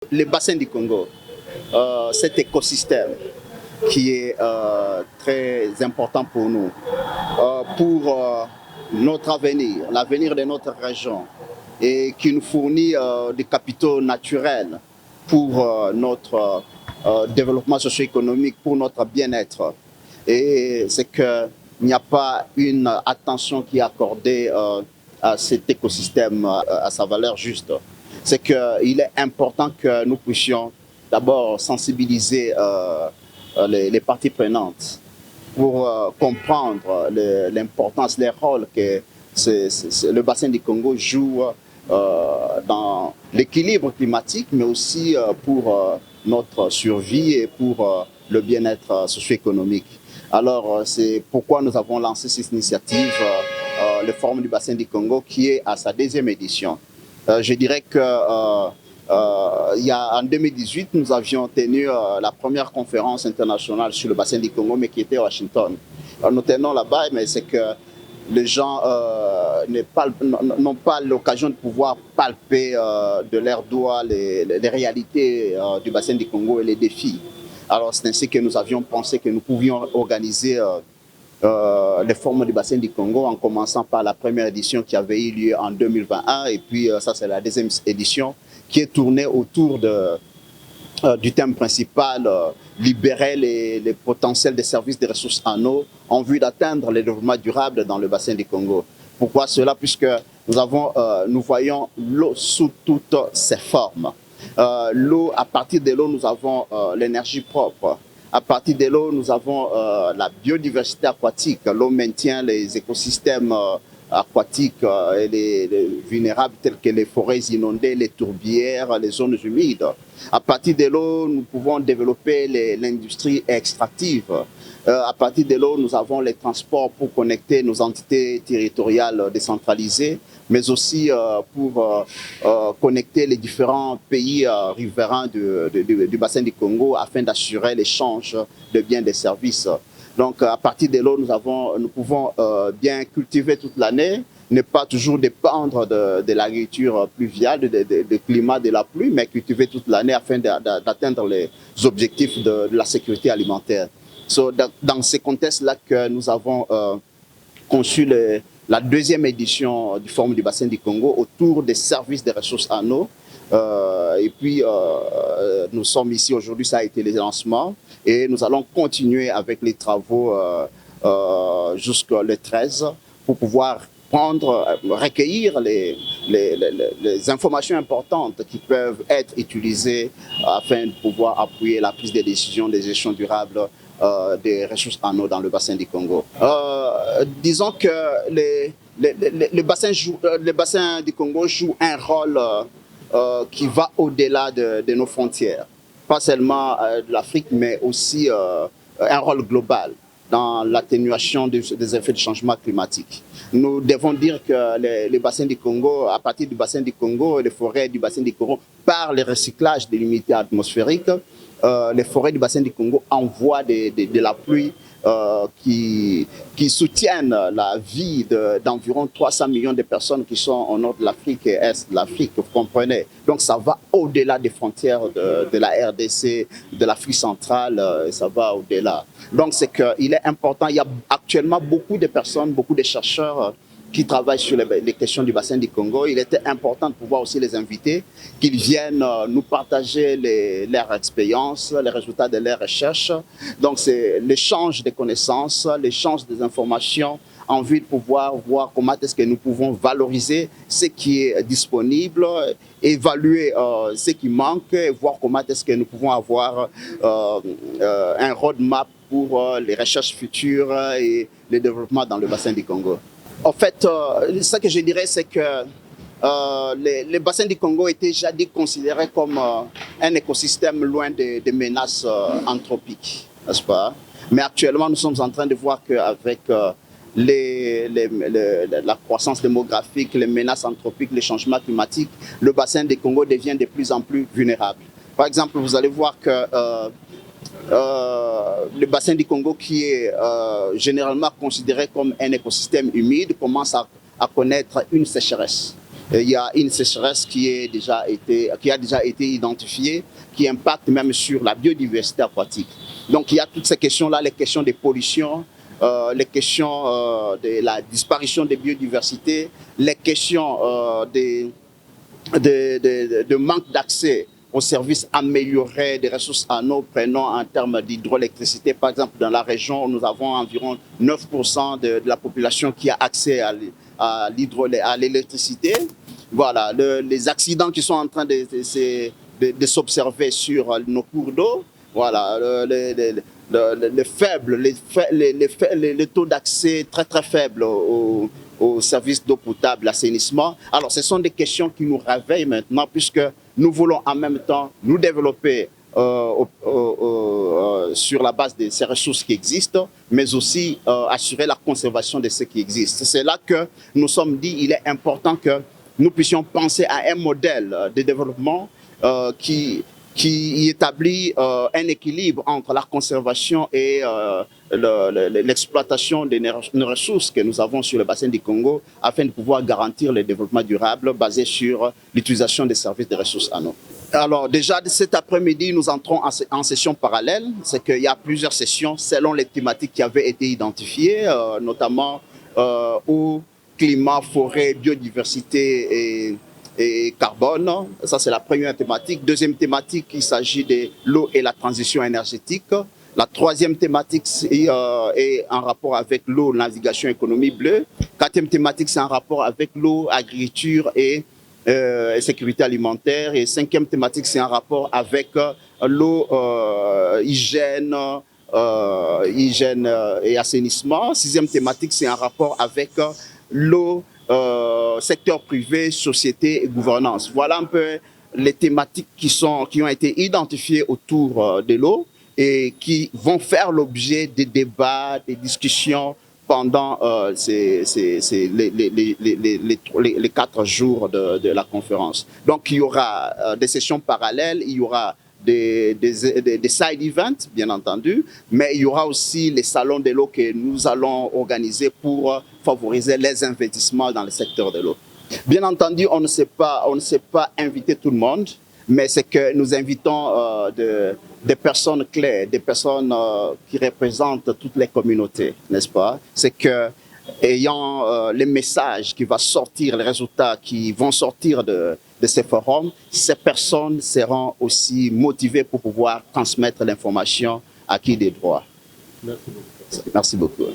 Le bassin du Congo, cet écosystème qui est très important pour nous, pour notre avenir, l'avenir de notre région, et qui nous fournit des capitaux naturels pour notre développement socio-économique, pour notre bien-être. Et c'est qu'il n'y a pas une attention qui est accordée à cet écosystème, à sa valeur juste. C'est qu'il est important que nous puissions d'abord sensibiliser les parties prenantes pour comprendre l'importance, les rôles que le bassin du Congo joue dans l'équilibre climatique, mais aussi pour notre survie et pour le bien-être socio-économique. Alors, c'est pourquoi nous avons lancé cette initiative, le Forum du bassin du Congo, qui est à sa deuxième édition. Je dirais que en 2018, nous avions tenu la première conférence internationale sur le bassin du Congo, mais qui était à Washington. Nous tenons là-bas, mais c'est que les gens n'ont pas l'occasion de pouvoir palper de leurs doigts les réalités du bassin du Congo et les défis. Alors c'est ainsi que nous avions pensé que nous pouvions organiser les formes du bassin du Congo, en commençant par la première édition qui avait eu lieu en 2021, et puis ça c'est la deuxième édition qui est tournée autour du thème principal, libérer les potentiels des services des ressources en eau en vue d'atteindre le développement durable dans le bassin du Congo. Pourquoi cela? Puisque nous voyons l'eau sous toutes ses formes. L'eau, à partir de l'eau, nous avons l'énergie propre. À partir de l'eau, nous avons la biodiversité aquatique. L'eau maintient les écosystèmes aquatiques et les vulnérables tels que les forêts inondées, les tourbières, les zones humides. À partir de l'eau, nous pouvons développer l'industrie extractive. À partir de l'eau, nous avons les transports pour connecter nos entités territoriales décentralisées, mais aussi pour connecter les différents pays riverains du bassin du Congo afin d'assurer l'échange de biens et de services. Donc, à partir de l'eau, nous pouvons bien cultiver toute l'année, ne pas toujours dépendre de l'agriculture pluviale, du climat, de la pluie, mais cultiver toute l'année afin d'atteindre les objectifs de la sécurité alimentaire. Dans ce contexte-là que nous avons conçu la deuxième édition du Forum du bassin du Congo autour des services des ressources en eau. Et puis, nous sommes ici aujourd'hui, ça a été les lancements, et nous allons continuer avec les travaux jusqu'au 13 pour pouvoir recueillir les informations importantes qui peuvent être utilisées afin de pouvoir appuyer la prise de décision des gestions durables des ressources en eau dans le bassin du Congo. Disons que le bassin du Congo joue un rôle qui va au-delà de nos frontières, pas seulement de l'Afrique, mais aussi un rôle global dans l'atténuation des effets du changement climatique. Nous devons dire que les bassins du Congo, à partir du bassin du Congo, les forêts du bassin du Congo, par le recyclage des limites atmosphériques, les forêts du bassin du Congo envoient de la pluie qui soutiennent la vie d'environ 300 millions de personnes qui sont au nord de l'Afrique et est de l'Afrique, vous comprenez. Donc ça va au-delà des frontières de la RDC, de l'Afrique centrale, ça va au-delà. Donc c'est qu'il est important, il y a actuellement beaucoup de personnes, beaucoup de chercheurs qui travaillent sur les questions du bassin du Congo. Il était important de pouvoir aussi les inviter, qu'ils viennent nous partager leurs expériences, les résultats de leurs recherches. Donc c'est l'échange des connaissances, l'échange des informations en vue de pouvoir voir comment est-ce que nous pouvons valoriser ce qui est disponible, évaluer ce qui manque, et voir comment est-ce que nous pouvons avoir un roadmap pour les recherches futures et le développement dans le bassin du Congo. En fait, ce que je dirais, c'est que les bassins du Congo étaient jadis considérés comme un écosystème loin des menaces anthropiques, n'est-ce pas? Mais actuellement, nous sommes en train de voir qu'avec la croissance démographique, les menaces anthropiques, les changements climatiques, le bassin du Congo devient de plus en plus vulnérable. Par exemple, vous allez voir que le bassin du Congo, qui est généralement considéré comme un écosystème humide, commence à connaître une sécheresse. il y a une sécheresse qui a déjà été identifiée, qui impacte même sur la biodiversité aquatique. Donc il y a toutes ces questions-là, les questions des pollutions, les questions de la disparition des biodiversités, les questions de manque d'accès aux services améliorés des ressources en eau, prenons en termes d'hydroélectricité. Par exemple, dans la région, nous avons environ 9% de la population qui a accès à l'électricité. Voilà, les accidents qui sont en train de s'observer sur nos cours d'eau, voilà, les taux d'accès très très faibles aux services d'eau potable, l'assainissement. Alors, ce sont des questions qui nous réveillent maintenant, puisque nous voulons en même temps nous développer sur la base de ces ressources qui existent, mais aussi assurer la conservation de ce qui existe. C'est là que nous sommes dit qu'il est important que nous puissions penser à un modèle de développement qui établit un équilibre entre la conservation et l'exploitation des ressources que nous avons sur le bassin du Congo afin de pouvoir garantir le développement durable basé sur l'utilisation des services de ressources en eau. Alors déjà cet après-midi, nous entrons en session parallèle. C'est qu'il y a plusieurs sessions selon les thématiques qui avaient été identifiées, notamment eau, climat, forêt, biodiversité et carbone. Ça, c'est la première thématique. Deuxième thématique, il s'agit de l'eau et la transition énergétique. La troisième thématique est en rapport avec l'eau, navigation, économie bleue. Quatrième thématique, c'est en rapport avec l'eau, agriculture et sécurité alimentaire. Et cinquième thématique, c'est en rapport avec l'eau, hygiène et assainissement. Sixième thématique, c'est en rapport avec l'eau, secteur privé, société et gouvernance. Voilà un peu les thématiques qui ont été identifiées autour de l'eau et qui vont faire l'objet des débats, des discussions pendant les 4 jours de la conférence. Donc il y aura des sessions parallèles, il y aura des side events, bien entendu, mais il y aura aussi les salons de l'eau que nous allons organiser pour favoriser les investissements dans le secteur de l'eau. Bien entendu, on ne sait pas inviter tout le monde, mais c'est que nous invitons des personnes clés, des personnes qui représentent toutes les communautés, n'est-ce pas? C'est que ayant les messages qui vont sortir, les résultats qui vont sortir de ces forums, ces personnes seront aussi motivées pour pouvoir transmettre l'information à qui des droits. Merci beaucoup. Merci beaucoup.